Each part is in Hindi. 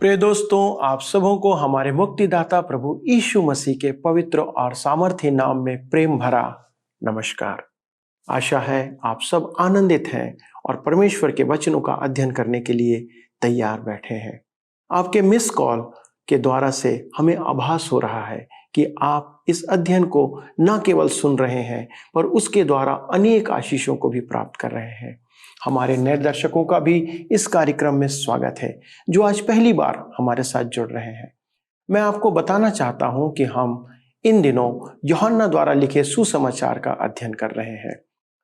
प्रिय दोस्तों, आप सबों को हमारे मुक्तिदाता प्रभु यीशु मसीह के पवित्र और सामर्थ्य नाम में प्रेम भरा नमस्कार। आशा है आप सब आनंदित हैं और परमेश्वर के वचनों का अध्ययन करने के लिए तैयार बैठे हैं। आपके मिस कॉल के द्वारा से हमें आभास हो रहा है कि आप इस अध्ययन को न केवल सुन रहे हैं पर उसके द्वारा अनेक आशीषों को भी प्राप्त कर रहे हैं। हमारे नए दर्शकों का भी इस कार्यक्रम में स्वागत है जो आज पहली बार हमारे साथ जुड़ रहे हैं। मैं आपको बताना चाहता हूं कि हम इन दिनों यूहन्ना द्वारा लिखे सुसमाचार का अध्ययन कर रहे हैं।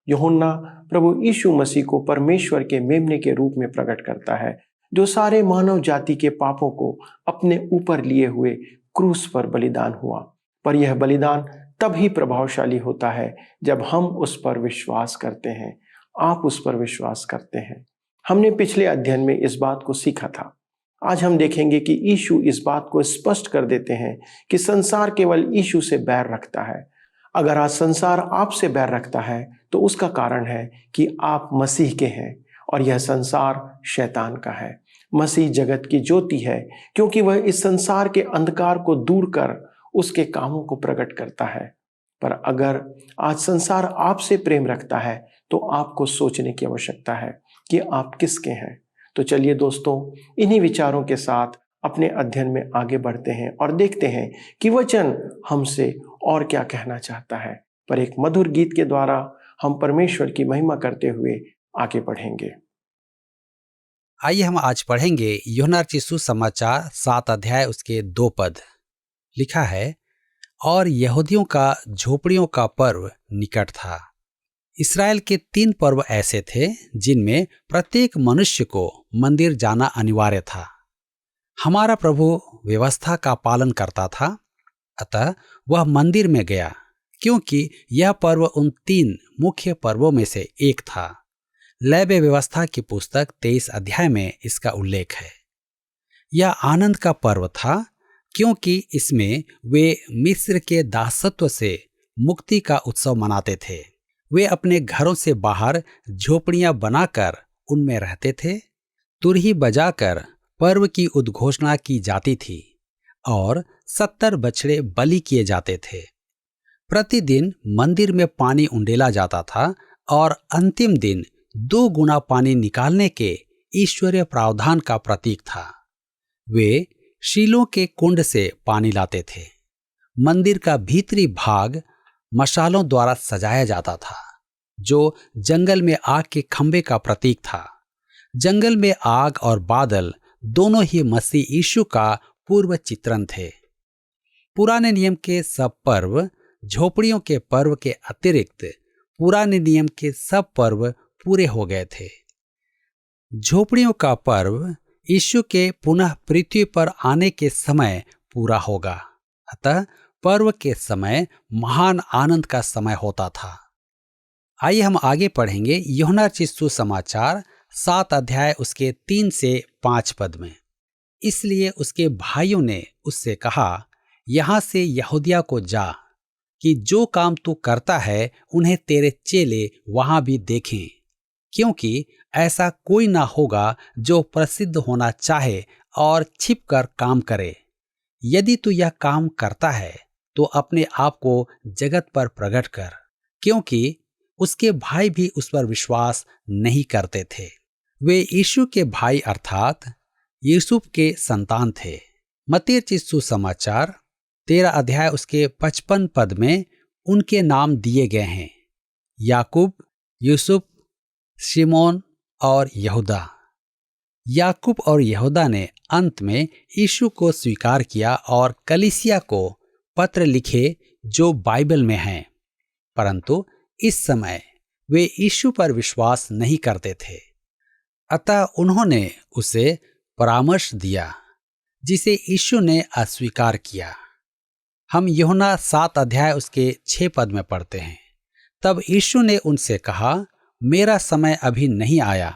यूहन्ना प्रभु यीशु मसीह को परमेश्वर के मेमने के रूप में प्रकट करता है जो सारे मानव जाति के पापों को अपने ऊपर लिए हुए क्रूस पर बलिदान हुआ। पर यह बलिदान तभी प्रभावशाली होता है जब हम उस पर विश्वास करते हैं। आप उस पर विश्वास करते हैं। हमने पिछले अध्ययन में इस बात को सीखा था। आज हम देखेंगे कि यीशु इस बात को स्पष्ट कर देते हैं कि संसार केवल यीशु से बैर रखता है। अगर आज संसार आपसे बैर रखता है तो उसका कारण है कि आप मसीह के हैं और यह संसार शैतान का है। मसीह जगत की ज्योति है क्योंकि वह इस संसार के अंधकार को दूर कर उसके कामों को प्रकट करता है। पर अगर आज संसार आपसे प्रेम रखता है तो आपको सोचने की आवश्यकता है कि आप किसके हैं। तो चलिए दोस्तों, इन्हीं विचारों के साथ अपने अध्ययन में आगे बढ़ते हैं और देखते हैं कि वचन हमसे और क्या कहना चाहता है। पर एक मधुर गीत के द्वारा हम परमेश्वर की महिमा करते हुए आगे बढ़ेंगे। आइए हम आज पढ़ेंगे यूहन्ना रचित सुसमाचार 7 अध्याय उसके 2 पद। लिखा है, और यहूदियों का झोपड़ियों का पर्व निकट था। इस्राएल के 3 पर्व ऐसे थे जिनमें प्रत्येक मनुष्य को मंदिर जाना अनिवार्य था। हमारा प्रभु व्यवस्था का पालन करता था, अतः वह मंदिर में गया क्योंकि यह पर्व उन 3 मुख्य पर्वों में से एक था। लेवी व्यवस्था की पुस्तक 23 अध्याय में इसका उल्लेख है। यह आनंद का पर्व था क्योंकि इसमें वे मिस्र के दासत्व से मुक्ति का उत्सव मनाते थे। वे अपने घरों से बाहर झोपड़ियां बनाकर उनमें रहते थे। तुरही बजाकर पर्व की उद्घोषणा की जाती थी और 70 बछड़े बलि किए जाते थे। प्रतिदिन मंदिर में पानी उंडेला जाता था और अंतिम दिन 2 गुना पानी निकालने के ईश्वरीय प्रावधान का प्रतीक था। वे शीलों के कुंड से पानी लाते थे। मंदिर का भीतरी भाग मशालों द्वारा सजाया जाता था जो जंगल में आग के खंभे का प्रतीक था। जंगल में आग और बादल दोनों ही मसीह यीशु का पूर्व चित्रण थे। पुराने नियम के सब पर्व झोपड़ियों के पर्व के अतिरिक्त पुराने नियम के सब पर्व पूरे हो गए थे। झोपड़ियों का पर्व यीशु के पुनः पृथ्वी पर आने के समय पूरा होगा। अतः पर्व के समय महान आनंद का समय होता था। आइए हम आगे पढ़ेंगे यूहन्ना रचित सुसमाचार 7 अध्याय उसके 3 से 5 पद में। इसलिए उसके भाइयों ने उससे कहा, यहाँ से यहूदिया को जा कि जो काम तू करता है उन्हें तेरे चेले वहां भी देखें, क्योंकि ऐसा कोई ना होगा जो प्रसिद्ध होना चाहे और छिपकर काम करे। यदि तू यह काम करता है तो अपने आप को जगत पर प्रकट कर, क्योंकि उसके भाई भी उस पर विश्वास नहीं करते थे। वे यीशु के भाई अर्थात यूसुफ के संतान थे। मत्ती रचित सुसमाचार 13 अध्याय उसके 55 पद में उनके नाम दिए गए हैं, याकूब, यूसुफ, शिमोन और यहूदा। याकूब और यहूदा ने अंत में यीशु को स्वीकार किया और कलीसिया को पत्र लिखे जो बाइबल में हैं, परंतु इस समय वे यीशु पर विश्वास नहीं करते थे। अतः उन्होंने उसे परामर्श दिया जिसे यीशु ने अस्वीकार किया। हम यूहन्ना 7 अध्याय उसके 6 पद में पढ़ते हैं, तब यीशु ने उनसे कहा, मेरा समय अभी नहीं आया,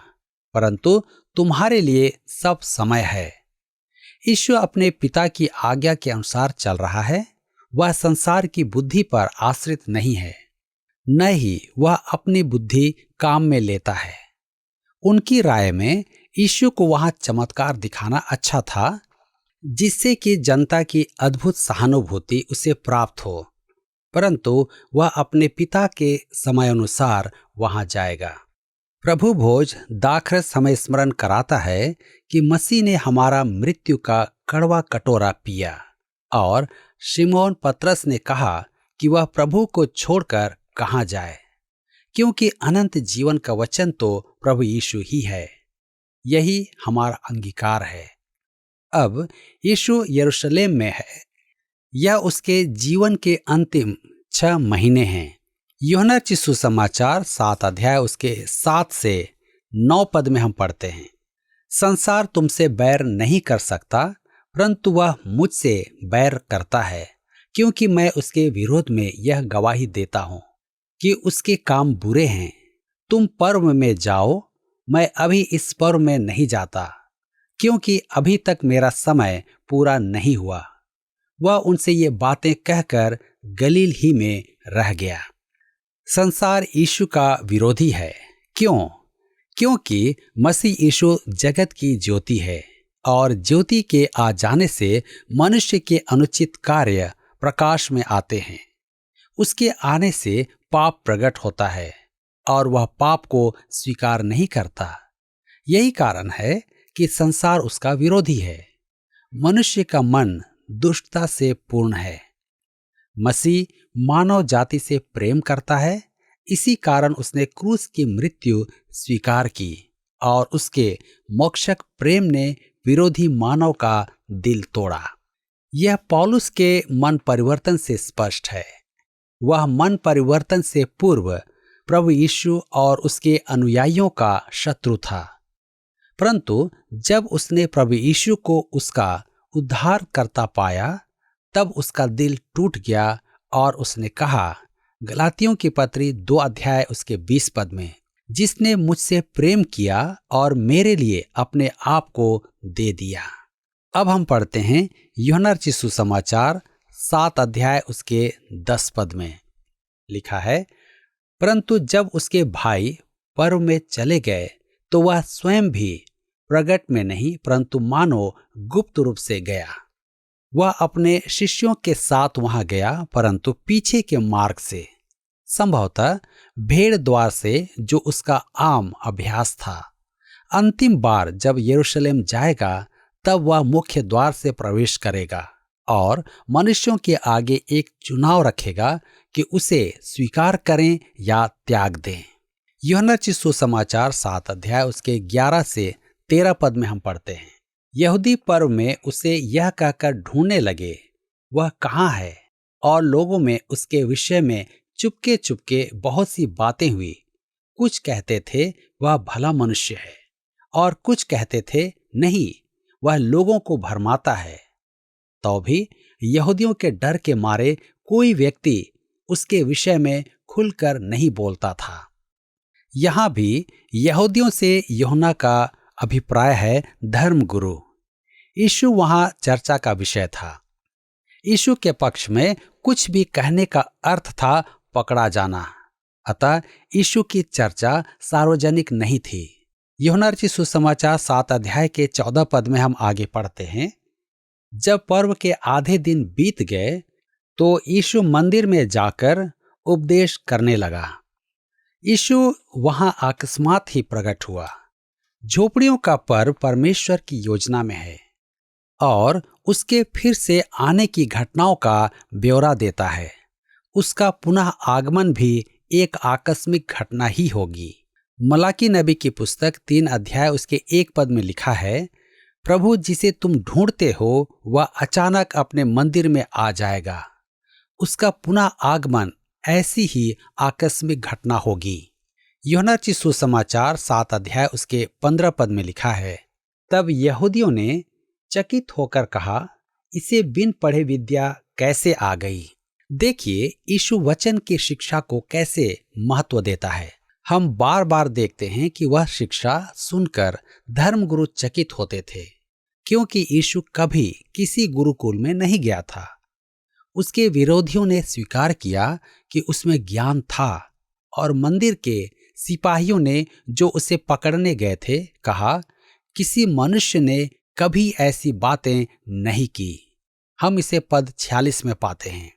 परंतु तुम्हारे लिए सब समय है। यीशु अपने पिता की आज्ञा के अनुसार चल रहा है। वह संसार की बुद्धि पर आश्रित नहीं है, न ही वह अपनी बुद्धि काम में लेता है। उनकी राय में यीशु को वहां चमत्कार दिखाना अच्छा था, जिससे कि जनता की अद्भुत सहानुभूति उसे प्राप्त हो, परंतु वह अपने पिता के समयानुसार वहां जाएगा। प्रभु भोज दाखरस हमें स्मरण कराता है कि मसीह ने हमारा मृत्यु का कड़वा कटोरा पिया, और शिमोन पतरस ने कहा कि वह प्रभु को छोड़कर कहां जाए, क्योंकि अनंत जीवन का वचन तो प्रभु यीशु ही है। यही हमारा अंगीकार है। अब यीशु यरूशलेम में है। यह उसके जीवन के अंतिम 6 महीने हैं। यूहन्ना रचित सुसमाचार 7 अध्याय उसके 7 से 9 पद में हम पढ़ते हैं, संसार तुमसे बैर नहीं कर सकता, परंतु वह मुझसे बैर करता है, क्योंकि मैं उसके विरोध में यह गवाही देता हूं कि उसके काम बुरे हैं। तुम पर्व में जाओ, मैं अभी इस पर्व में नहीं जाता, क्योंकि अभी तक मेरा समय पूरा नहीं हुआ। वह उनसे ये बातें कहकर गलील ही में रह गया। संसार यीशु का विरोधी है। क्यों? क्योंकि मसीह यीशु जगत की ज्योति है, और ज्योति के आ जाने से मनुष्य के अनुचित कार्य प्रकाश में आते हैं। उसके आने से पाप प्रकट होता है, और वह पाप को स्वीकार नहीं करता। यही कारण है कि संसार उसका विरोधी है। मनुष्य का मन दुष्टता से पूर्ण है। मसीह मानव जाति से प्रेम करता है, इसी कारण उसने क्रूस की मृत्यु स्वीकार की, और उसके मोक्षक प्रेम ने विरोधी मानव का दिल तोड़ा। यह पौलुस के मन परिवर्तन से स्पष्ट है। वह मन परिवर्तन से पूर्व प्रभु यीशु और उसके अनुयायियों का शत्रु था, परंतु जब उसने प्रभु यीशु को उसका उद्धार करता पाया, तब उसका दिल टूट गया, और उसने कहा गलातियों की पत्री 2 अध्याय उसके 20 पद में, जिसने मुझसे प्रेम किया और मेरे लिए अपने आप को दे दिया। अब हम पढ़ते हैं यूहन्ना रचित सुसमाचार 7 अध्याय उसके 10 पद में लिखा है, परंतु जब उसके भाई पर्व में चले गए, तो वह स्वयं भी प्रगट में नहीं, परंतु मानो गुप्त रूप से गया। वह अपने शिष्यों के साथ वहां गया, परंतु पीछे के मार्ग से, संभवतः भेड़ द्वार से, जो उसका आम अभ्यास था। अंतिम बार जब यरूशलेम जाएगा, तब वह मुख्य द्वार से प्रवेश करेगा और मनुष्यों के आगे एक चुनाव रखेगा कि उसे स्वीकार करें या त्याग दें। यूहन्ना रचित सुसमाचार 7 अध्याय उसके 11 से 13 पद में हम पढ़ते हैं, यहूदी पर्व में उसे यह कहकर ढूंढने लगे, वह कहाँ है? और लोगों में उसके विषय में चुपके चुपके बहुत सी बातें हुई। कुछ कहते थे वह भला मनुष्य है, और कुछ कहते थे नहीं, वह लोगों को भरमाता है। तो भी यहूदियों के डर के मारे कोई व्यक्ति उसके विषय में खुलकर नहीं बोलता था। यहां भी यहूदियों से यूहन्ना का अभिप्राय है धर्मगुरु। यीशु वहां चर्चा का विषय था। यीशु के पक्ष में कुछ भी कहने का अर्थ था पकड़ा जाना। अतः यीशु की चर्चा सार्वजनिक नहीं थी। यूहन्ना रचित सुसमाचार 7 अध्याय के 14 पद में हम आगे पढ़ते हैं, जब पर्व के आधे दिन बीत गए, तो यीशु मंदिर में जाकर उपदेश करने लगा। यीशु वहां अकस्मात ही प्रकट हुआ। झोपड़ियों का पर्व परमेश्वर की योजना में है और उसके फिर से आने की घटनाओं का ब्यौरा देता है। उसका पुनः आगमन भी एक आकस्मिक घटना ही होगी। मलाकी नबी की पुस्तक 3 अध्याय उसके 1 पद में लिखा है, प्रभु जिसे तुम ढूंढते हो वह अचानक अपने मंदिर में आ जाएगा। उसका पुनः आगमन ऐसी ही आकस्मिक घटना होगी। यूहन्ना रचित सुसमाचार 7 अध्याय उसके 15 पद में लिखा है, तब यहूदियों ने चकित होकर कहा, इसे बिन पढ़े विद्या कैसे आ गई। देखिए यीशु वचन की शिक्षा को कैसे महत्व देता है। हम बार बार देखते हैं कि वह शिक्षा सुनकर धर्मगुरु चकित होते थे, क्योंकि यीशु कभी किसी गुरुकुल में नहीं गया था। उसके विरोधियों ने स्वीकार किया कि उसमें ज्ञान था, और मंदिर के सिपाहियों ने जो उसे पकड़ने गए थे कहा, किसी मनुष्य ने कभी ऐसी बातें नहीं की। हम इसे पद 46 में पाते हैं।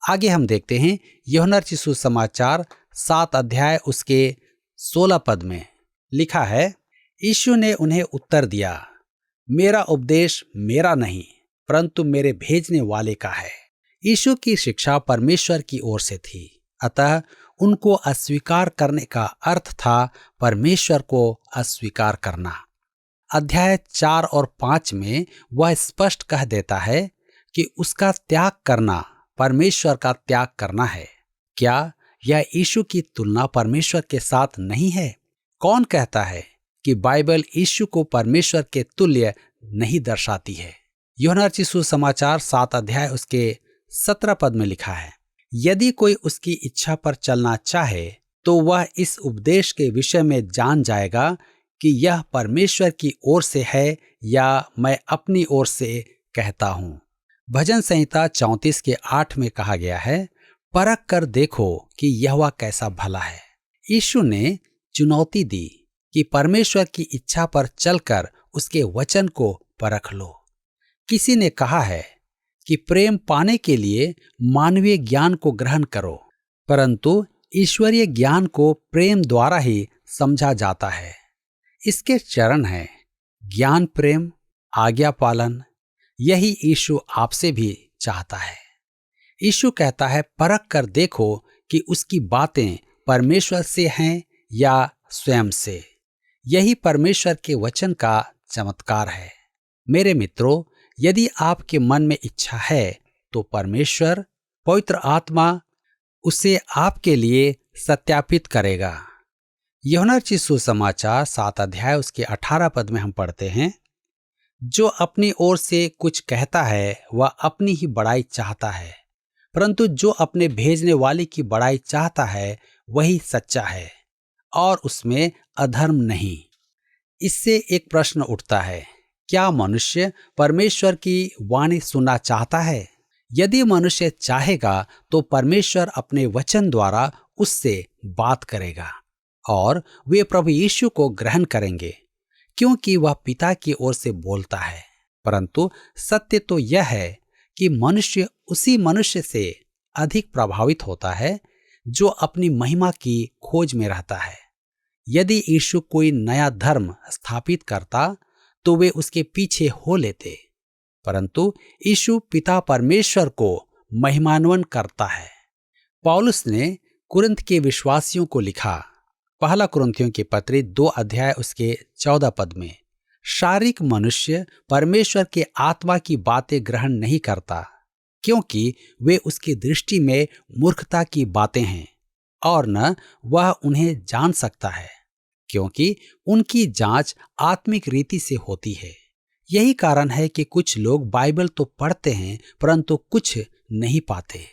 आगे हम देखते हैं यूहन्ना रचित सुसमाचार 7 अध्याय उसके 16 पद में लिखा है, यीशु ने उन्हें उत्तर दिया, मेरा उपदेश मेरा नहीं परंतु मेरे भेजने वाले का है। यीशु की शिक्षा परमेश्वर की ओर से थी, अतः उनको अस्वीकार करने का अर्थ था परमेश्वर को अस्वीकार करना। अध्याय 4 और 5 में वह स्पष्ट कह देता है कि उसका त्याग करना परमेश्वर का त्याग करना है। क्या यह यीशु की तुलना परमेश्वर के साथ नहीं है? कौन कहता है कि बाइबल यीशु को परमेश्वर के तुल्य नहीं दर्शाती है? यूहन्ना रचित सुसमाचार 7 अध्याय उसके 17 पद में लिखा है, यदि कोई उसकी इच्छा पर चलना चाहे तो वह इस उपदेश के विषय में जान जाएगा कि यह परमेश्वर की ओर से है या मैं अपनी ओर से कहता हूँ। भजन संहिता 34 के 8 में कहा गया है, परख कर देखो कि यहोवा कैसा भला है। यीशु ने चुनौती दी कि परमेश्वर की इच्छा पर चलकर उसके वचन को परख लो। किसी ने कहा है कि प्रेम पाने के लिए मानवीय ज्ञान को ग्रहण करो, परंतु ईश्वरीय ज्ञान को प्रेम द्वारा ही समझा जाता है। इसके चरण हैं ज्ञान, प्रेम, आज्ञा पालन। यही यीशु आपसे भी चाहता है। यीशु कहता है, परख कर देखो कि उसकी बातें परमेश्वर से हैं या स्वयं से। यही परमेश्वर के वचन का चमत्कार है। मेरे मित्रों, यदि आपके मन में इच्छा है तो परमेश्वर पवित्र आत्मा उसे आपके लिए सत्यापित करेगा। यूहन्ना रचित सुसमाचार 7 अध्याय उसके 18 पद में हम पढ़ते हैं, जो अपनी ओर से कुछ कहता है वह अपनी ही बड़ाई चाहता है, परंतु जो अपने भेजने वाले की बड़ाई चाहता है वही सच्चा है और उसमें अधर्म नहीं। इससे एक प्रश्न उठता है, क्या मनुष्य परमेश्वर की वाणी सुनना चाहता है? यदि मनुष्य चाहेगा तो परमेश्वर अपने वचन द्वारा उससे बात करेगा और वे प्रभु यीशु को ग्रहण करेंगे, क्योंकि वह पिता की ओर से बोलता है। परंतु सत्य तो यह है कि मनुष्य उसी मनुष्य से अधिक प्रभावित होता है जो अपनी महिमा की खोज में रहता है। यदि यीशु कोई नया धर्म स्थापित करता तो वे उसके पीछे हो लेते, परंतु यीशु पिता परमेश्वर को महिमान्वित करता है। पौलुस ने कुरिन्थ के विश्वासियों को लिखा, पहला कुरिन्थियों की पत्री 2 अध्याय उसके 14 पद में, शारीरिक मनुष्य परमेश्वर के आत्मा की बातें ग्रहण नहीं करता, क्योंकि वे उसकी दृष्टि में मूर्खता की बातें हैं और न वह उन्हें जान सकता है, क्योंकि उनकी जांच आत्मिक रीति से होती है। यही कारण है कि कुछ लोग बाइबल तो पढ़ते हैं परंतु कुछ नहीं पाते।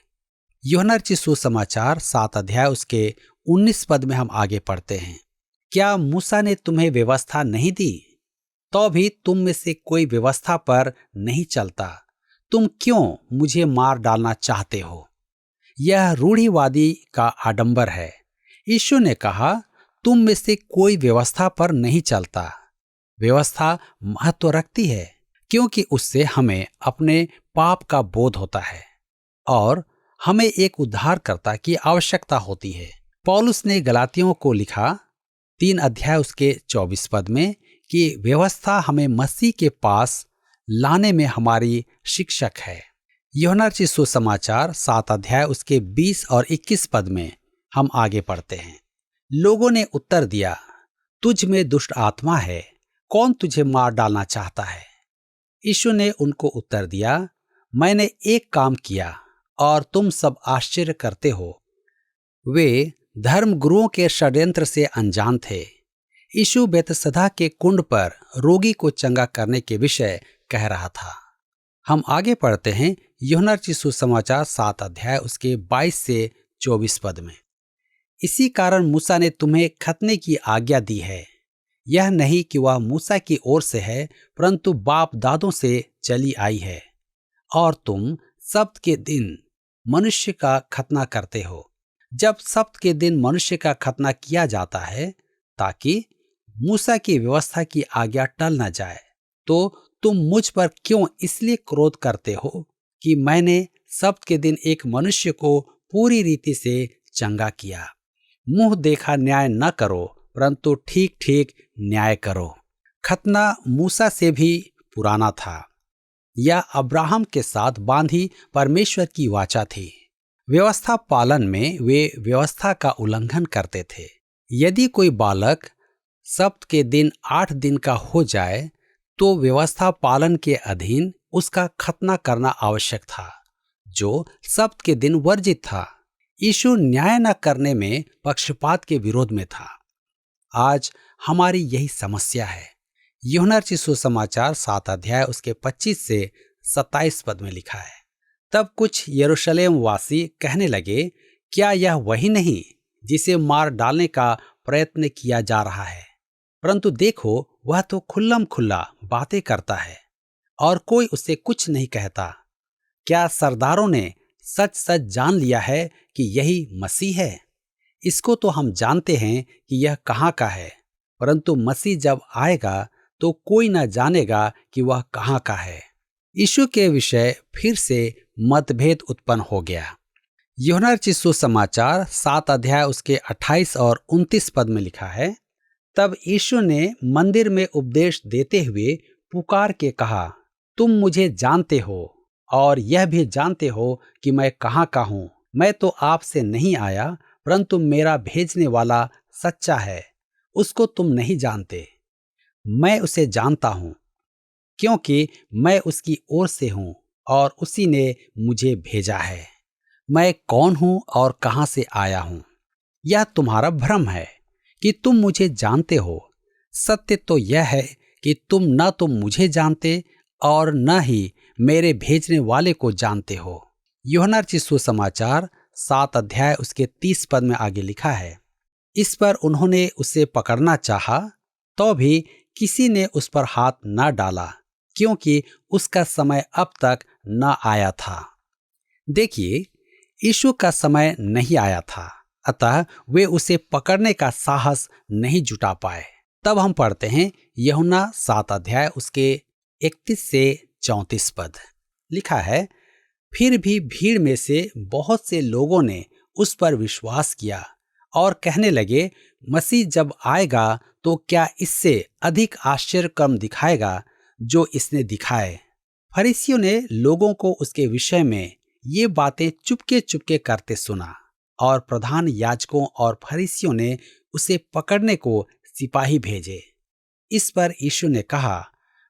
यूहन्ना रचित सुसमाचार 7 अध्याय उसके 19 पद में हम आगे पढ़ते हैं, क्या मूसा ने तुम्हें व्यवस्था नहीं दी? तो भी तुम में से कोई व्यवस्था पर नहीं चलता। तुम क्यों मुझे मार डालना चाहते हो? यह रूढ़िवादी का आडंबर है। यीशु ने कहा, तुम में से कोई व्यवस्था पर नहीं चलता। व्यवस्था महत्व रखती है क्योंकि उससे हमें अपने पाप का बोध होता है और हमें एक उद्धारकर्ता की आवश्यकता होती है। पौलुस ने गलातियों को लिखा 3 अध्याय उसके 24 पद में कि व्यवस्था हमें मसीह के पास लाने में हमारी शिक्षक है। यूहन्ना रचित सुसमाचार 7 अध्याय उसके 20 और 21 पद में हम आगे पढ़ते हैं, लोगों ने उत्तर दिया, तुझ में दुष्ट आत्मा है, कौन तुझे मार डालना चाहता है? यीशु ने उनको उत्तर दिया, मैंने एक काम किया और तुम सब आश्चर्य करते हो। वे धर्म गुरुओं के षड्यंत्र से अनजान थे। यीशु बेतसदा के कुंड पर रोगी को चंगा करने के विषय कह रहा था। हम आगे पढ़ते हैं यूहन्ना रचित सुसमाचार 7 अध्याय उसके 22 से 24 पद में, इसी कारण मूसा ने तुम्हें खतने की आज्ञा दी है। यह नहीं कि वह मूसा की ओर से है, परंतु बाप दादों से चली आई है, और तुम सब्त के दिन मनुष्य का खतना करते हो। जब सब्त के दिन मनुष्य का खतना किया जाता है ताकि मूसा की व्यवस्था की आज्ञा टल न जाए, तो तुम मुझ पर क्यों इसलिए क्रोध करते हो कि मैंने सब्त के दिन एक मनुष्य को पूरी रीति से चंगा किया। मुंह देखा न्याय न करो, परंतु ठीक ठीक न्याय करो। खतना मूसा से भी पुराना था, या अब्राहम के साथ बांधी परमेश्वर की वाचा थी। व्यवस्था पालन में वे व्यवस्था का उल्लंघन करते थे। यदि कोई बालक सब्त के दिन 8 दिन का हो जाए तो व्यवस्था पालन के अधीन उसका खतना करना आवश्यक था, जो सब्त के दिन वर्जित था। यीशु न्याय न करने में पक्षपात के विरोध में था। आज हमारी यही समस्या है। यूहन्ना रचित सुसमाचार 7 अध्याय उसके 25 से 27 पद में लिखा है, तब कुछ यरूशलेम वासी कहने लगे, क्या यह वही नहीं जिसे मार डालने का प्रयत्न किया जा रहा है? परंतु देखो, वह तो खुल्लम खुल्ला बातें करता है और कोई उससे कुछ नहीं कहता। क्या सरदारों ने सच सच जान लिया है कि यही मसीह है? इसको तो हम जानते हैं कि यह कहाँ का है, परंतु मसीह जब आएगा तो कोई न जानेगा कि वह कहाँ का है। यीशु के विषय फिर से मतभेद उत्पन्न हो गया। यूहन्ना रचित सुसमाचार 7 अध्याय उसके 28 और 29 पद में लिखा है, तब यीशु ने मंदिर में उपदेश देते हुए पुकार के कहा, तुम मुझे जानते हो और यह भी जानते हो कि मैं कहाँ का हूँ। मैं तो आपसे नहीं आया, परंतु मेरा भेजने वाला सच्चा है, उसको तुम नहीं जानते। मैं उसे जानता हूँ, क्योंकि मैं उसकी ओर से हूँ और उसी ने मुझे भेजा है। मैं कौन हूँ और कहाँ से आया हूँ, यह तुम्हारा भ्रम है कि तुम मुझे जानते हो। सत्य तो यह है कि तुम न तो मुझे जानते और न ही मेरे भेजने वाले को जानते हो। यूहन्ना रचित सुसमाचार 7 अध्याय उसके 30 पद में आगे लिखा है, इस पर उन्होंने उसे पकड़ना चाहा, तो भी किसी ने उस पर हाथ न डाला, क्योंकि उसका समय अब तक न आया था। देखिए, यीशु का समय नहीं आया था, अतः वे उसे पकड़ने का साहस नहीं जुटा पाए। तब हम पढ़ते हैं यूहन्ना 7 अध्याय उसके 31 से 34 पद। लिखा है, फिर भी भीड़ में से बहुत से लोगों ने उस पर विश्वास किया और कहने लगे, मसीह जब आएगा तो क्या इससे अधिक आश्चर्यक्रम दिखाएगा जो इसने दिखाए। फरीसियों ने लोगों को उसके विषय में ये बातें चुपके चुपके करते सुना और प्रधान याजकों और फरीसियों ने उसे पकड़ने को सिपाही भेजे। इस पर यीशु ने कहा,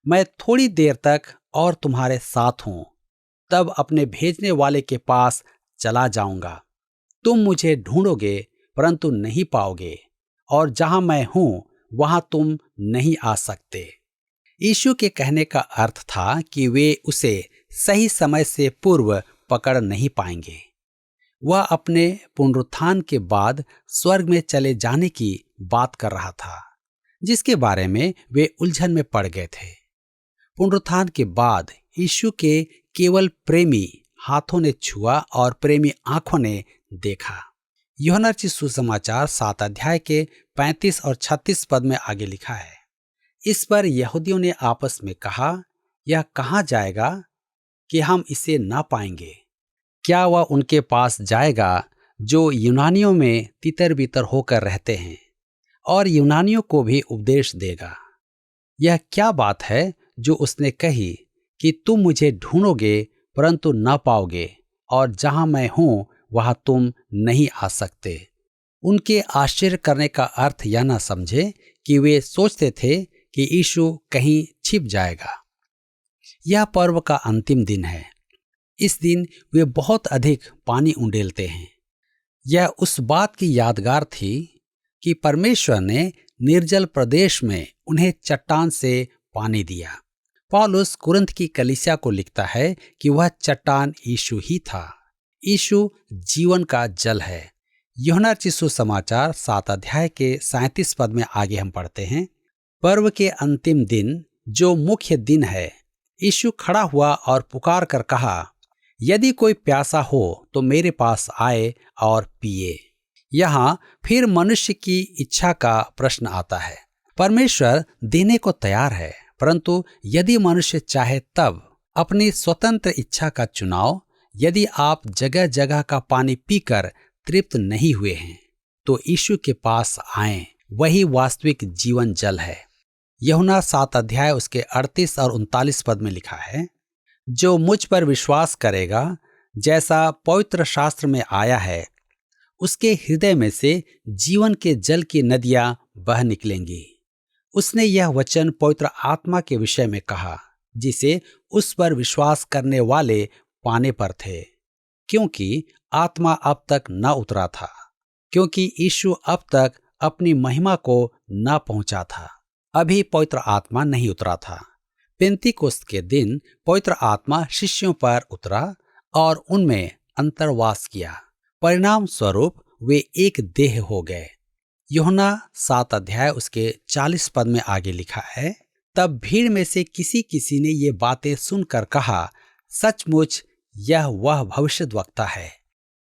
मैं थोड़ी देर तक और तुम्हारे साथ हूं, तब अपने भेजने वाले के पास चला जाऊंगा। तुम मुझे ढूंढोगे परंतु नहीं पाओगे, और जहां मैं हूं वहां तुम नहीं आ सकते। यीशु के कहने का अर्थ था कि वे उसे सही समय से पूर्व पकड़ नहीं पाएंगे। वह अपने पुनरुत्थान के बाद स्वर्ग में चले जाने की बात कर रहा था, जिसके बारे में वे उलझन में पड़ गए थे। पुनरुत्थान के बाद यीशु के केवल प्रेमी हाथों ने छुआ और प्रेमी आंखों ने देखा। यूहन्ना रचित सुसमाचार 7 अध्याय के 35 और 36 पद में आगे लिखा है, इस पर यहूदियों ने आपस में कहा, यह कहाँ जाएगा कि हम इसे ना पाएंगे? क्या वह उनके पास जाएगा जो यूनानियों में तितर बितर होकर रहते हैं, और यूनानियों को भी उपदेश देगा? यह क्या बात है जो उसने कही कि तुम मुझे ढूंढोगे परंतु न पाओगे, और जहां मैं हूं वहां तुम नहीं आ सकते। उनके आश्चर्य करने का अर्थ यह न समझे कि वे सोचते थे कि यीशु कहीं छिप जाएगा। यह पर्व का अंतिम दिन है। इस दिन वे बहुत अधिक पानी उंडेलते हैं। यह उस बात की यादगार थी कि परमेश्वर ने निर्जल प्रदेश में उन्हें चट्टान से पानी दिया। पौलुस कुरिन्थ की कलीसिया को लिखता है कि वह चट्टान यीशु ही था। यीशु जीवन का जल है। यूहन्ना रचित सुसमाचार 7 अध्याय के 37 पद में आगे हम पढ़ते हैं, पर्व के अंतिम दिन जो मुख्य दिन है, यीशु खड़ा हुआ और पुकार कर कहा, यदि कोई प्यासा हो तो मेरे पास आए और पिए। यहाँ फिर मनुष्य की इच्छा का प्रश्न आता है। परमेश्वर देने को तैयार है, परंतु यदि मनुष्य चाहे तब अपनी स्वतंत्र इच्छा का चुनाव, यदि आप जगह जगह का पानी पीकर तृप्त नहीं हुए हैं तो यीशु के पास आएं, वही वास्तविक जीवन जल है। यूहन्ना 7 अध्याय उसके 38 और 39 पद में लिखा है, जो मुझ पर विश्वास करेगा, जैसा पवित्र शास्त्र में आया है, उसके हृदय में से जीवन के जल की नदियां बह निकलेंगी। उसने यह वचन पवित्र आत्मा के विषय में कहा, जिसे उस पर विश्वास करने वाले पाने पर थे, क्योंकि आत्मा अब तक न उतरा था, क्योंकि यीशु अब तक अपनी महिमा को न पहुंचा था। अभी पवित्र आत्मा नहीं उतरा था। पेंतीकोस्त के दिन पवित्र आत्मा शिष्यों पर उतरा और उनमें अंतर्वास किया। परिणाम स्वरूप वे एक देह हो गए। यूहन्ना 7 अध्याय उसके 40 पद में आगे लिखा है, तब भीड़ में से किसी ने ये बातें सुनकर कहा, सचमुच यह वह भविष्यद्वक्ता है।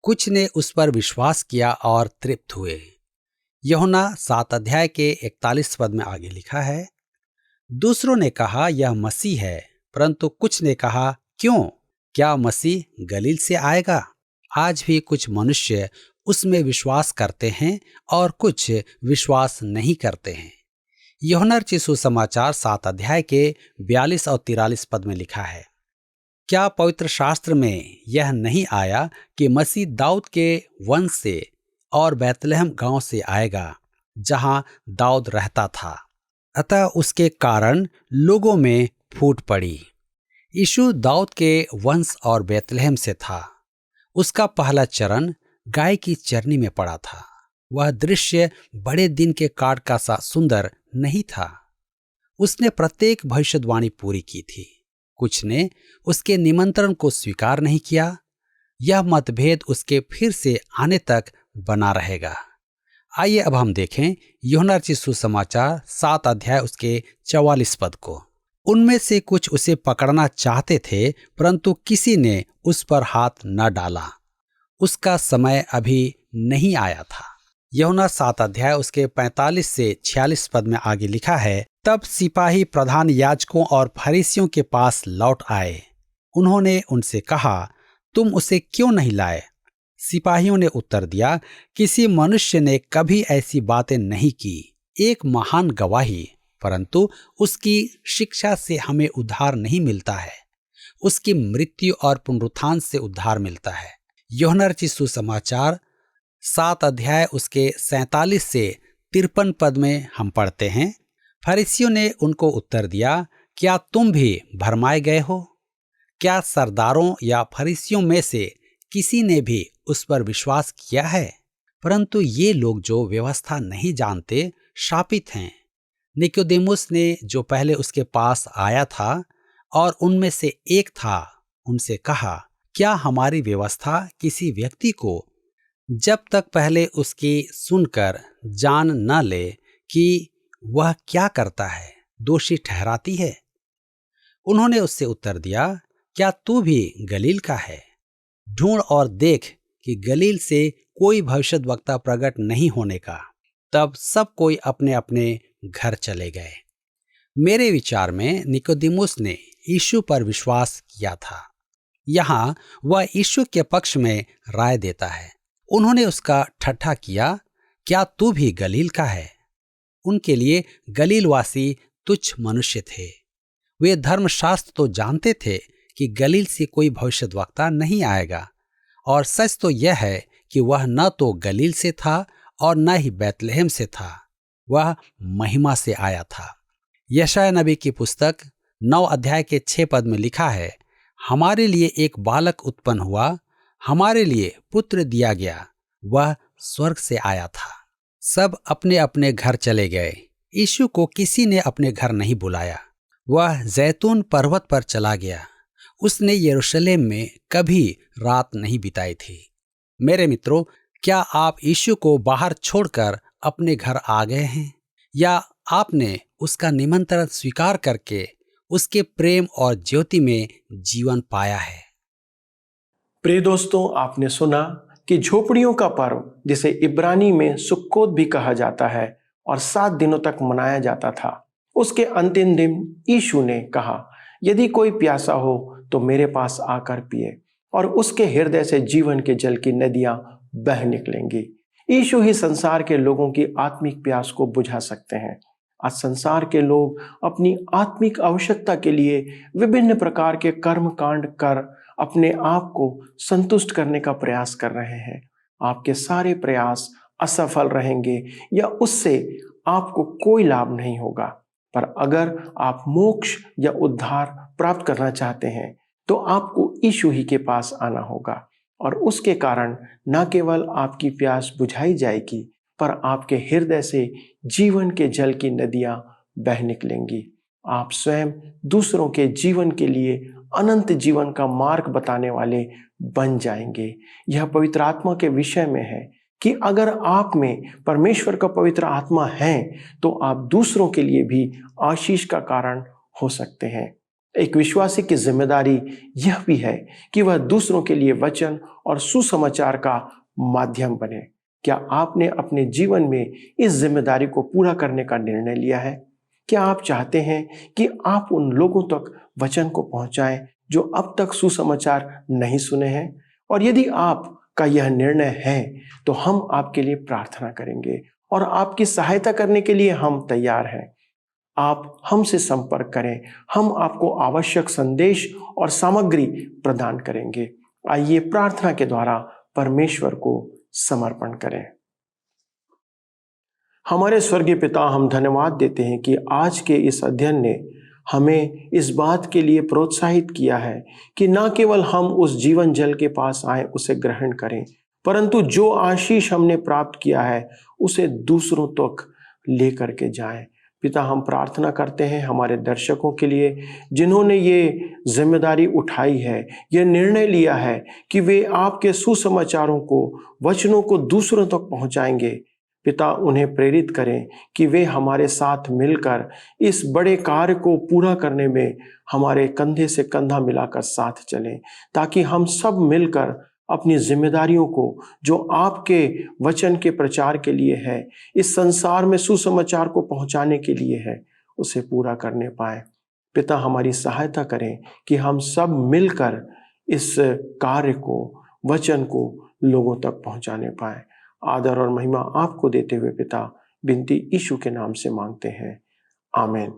कुछ ने उस पर विश्वास किया और तृप्त हुए। यूहन्ना 7 अध्याय के 41 पद में आगे लिखा है, दूसरों ने कहा यह मसीह है, परंतु कुछ ने कहा, क्यों, क्या मसीह गलील से आएगा? आज भी कुछ मनुष्य उसमें विश्वास करते हैं और कुछ विश्वास नहीं करते हैं। यूहन्ना रचित सुसमाचार 7 अध्याय के 42 और 43 पद में लिखा है, क्या पवित्र शास्त्र में यह नहीं आया कि मसीह दाऊद के वंश से और बैतलहम गांव से आएगा, जहां दाऊद रहता था? अतः उसके कारण लोगों में फूट पड़ी। यीशु दाऊद के वंश और बैतलहम से था। उसका पहला चरण गाय की चरनी में पड़ा था। वह दृश्य बड़े दिन के काट का सा सुंदर नहीं था। उसने प्रत्येक भविष्यवाणी पूरी की थी। कुछ ने उसके निमंत्रण को स्वीकार नहीं किया। यह मतभेद उसके फिर से आने तक बना रहेगा। आइए अब हम देखें यूहन्ना रचित सुसमाचार 7 अध्याय उसके 44 पद को। उनमें से कुछ उसे पकड़ना चाहते थे, परंतु किसी ने उस पर हाथ न डाला। उसका समय अभी नहीं आया था। यूहन्ना 7 अध्याय उसके 45 से 46 पद में आगे लिखा है, तब सिपाही प्रधान याजकों और फरीसियों के पास लौट आए। उन्होंने उनसे कहा, तुम उसे क्यों नहीं लाए? सिपाहियों ने उत्तर दिया, किसी मनुष्य ने कभी ऐसी बातें नहीं की। एक महान गवाही, परंतु उसकी शिक्षा से हमें उद्धार नहीं मिलता है। उसकी मृत्यु और पुनरुत्थान से उद्धार मिलता है। यूहन्ना रचित सुसमाचार 7 अध्याय उसके 47 से 53 पद में हम पढ़ते हैं, फरीसियों ने उनको उत्तर दिया, क्या तुम भी भरमाए गए हो? क्या सरदारों या फरीसियों में से किसी ने भी उस पर विश्वास किया है? परंतु ये लोग जो व्यवस्था नहीं जानते शापित हैं। निकोदेमुस ने जो पहले उसके पास आया था और उनमें से एक था, उनसे कहा, क्या हमारी व्यवस्था किसी व्यक्ति को जब तक पहले उसकी सुनकर जान न ले कि वह क्या करता है, दोषी ठहराती है? उन्होंने उससे उत्तर दिया, क्या तू भी गलील का है? ढूंढ और देख कि गलील से कोई भविष्यद्वक्ता प्रकट नहीं होने का। तब सब कोई अपने अपने घर चले गए। मेरे विचार में निकोदेमुस ने यीशु पर विश्वास किया था। यहाँ वह यीशु के पक्ष में राय देता है। उन्होंने उसका ठट्ठा किया, क्या तू भी गलील का है? उनके लिए गलीलवासी तुच्छ मनुष्य थे। वे धर्मशास्त्र तो जानते थे कि गलील से कोई भविष्यद्वक्ता नहीं आएगा, और सच तो यह है कि वह न तो गलील से था और न ही बैतलहम से था। वह महिमा से आया था। यशायाह नबी की पुस्तक 9 अध्याय के 6 पद में लिखा है, हमारे लिए एक बालक उत्पन्न हुआ, हमारे लिए पुत्र दिया गया, वह स्वर्ग से आया था। सब अपने अपने घर चले गए। यीशु को किसी ने अपने घर नहीं बुलाया। वह जैतून पर्वत पर चला गया। उसने यरूशलेम में कभी रात नहीं बिताई थी। मेरे मित्रों, क्या आप यीशु को बाहर छोड़कर अपने घर आ गए हैं, या आपने उसका निमंत्रण स्वीकार करके उसके प्रेम और ज्योति में जीवन पाया है? प्रिय दोस्तों, आपने सुना कि झोपड़ियों का पर्व, जिसे इब्रानी में सुक्कोत भी कहा जाता है और 7 दिनों तक मनाया जाता था, उसके अंतिम दिन यीशु ने कहा, यदि कोई प्यासा हो तो मेरे पास आकर पिए, और उसके हृदय से जीवन के जल की नदियां बह निकलेंगी। यीशु ही संसार के लोगों की आत्मिक प्यास को बुझा सकते हैं। आज संसार के लोग अपनी आत्मिक आवश्यकता के लिए विभिन्न प्रकार के कर्म कांड कर अपने आप को संतुष्ट करने का प्रयास कर रहे हैं। आपके सारे प्रयास असफल रहेंगे या उससे आपको कोई लाभ नहीं होगा। पर अगर आप मोक्ष या उद्धार प्राप्त करना चाहते हैं तो आपको यीशु ही के पास आना होगा, और उसके कारण न केवल आपकी प्यास बुझाई जाएगी पर आपके हृदय से जीवन के जल की नदियां बह निकलेंगी। आप स्वयं दूसरों के जीवन के लिए अनंत जीवन का मार्ग बताने वाले बन जाएंगे। यह पवित्र आत्मा के विषय में है कि अगर आप में परमेश्वर का पवित्र आत्मा है तो आप दूसरों के लिए भी आशीष का कारण हो सकते हैं। एक विश्वासी की जिम्मेदारी यह भी है कि वह दूसरों के लिए वचन और सुसमाचार का माध्यम बने। क्या आपने अपने जीवन में इस जिम्मेदारी को पूरा करने का निर्णय लिया है? क्या आप चाहते हैं कि आप उन लोगों तक वचन को पहुंचाएं जो अब तक सुसमाचार नहीं सुने हैं? और यदि आपका यह निर्णय है तो हम आपके लिए प्रार्थना करेंगे और आपकी सहायता करने के लिए हम तैयार हैं। आप हमसे संपर्क करें, हम आपको आवश्यक संदेश और सामग्री प्रदान करेंगे। आइए प्रार्थना के द्वारा परमेश्वर को समर्पण करें। हमारे स्वर्गीय पिता, हम धन्यवाद देते हैं कि आज के इस अध्ययन ने हमें इस बात के लिए प्रोत्साहित किया है कि न केवल हम उस जीवन जल के पास आए उसे ग्रहण करें, परंतु जो आशीष हमने प्राप्त किया है उसे दूसरों तक लेकर के जाएं। पिता, हम प्रार्थना करते हैं हमारे दर्शकों के लिए जिन्होंने ये जिम्मेदारी उठाई है, ये निर्णय लिया है कि वे आपके सुसमाचारों को, वचनों को दूसरों तक पहुंचाएंगे। पिता, उन्हें प्रेरित करें कि वे हमारे साथ मिलकर इस बड़े कार्य को पूरा करने में हमारे कंधे से कंधा मिलाकर साथ चलें, ताकि हम सब मिलकर अपनी जिम्मेदारियों को जो आपके वचन के प्रचार के लिए है, इस संसार में सुसमाचार को पहुंचाने के लिए है, उसे पूरा करने पाए। पिता, हमारी सहायता करें कि हम सब मिलकर इस कार्य को, वचन को लोगों तक पहुंचाने पाए। आदर और महिमा आपको देते हुए पिता, विनती यीशु के नाम से मांगते हैं, आमीन।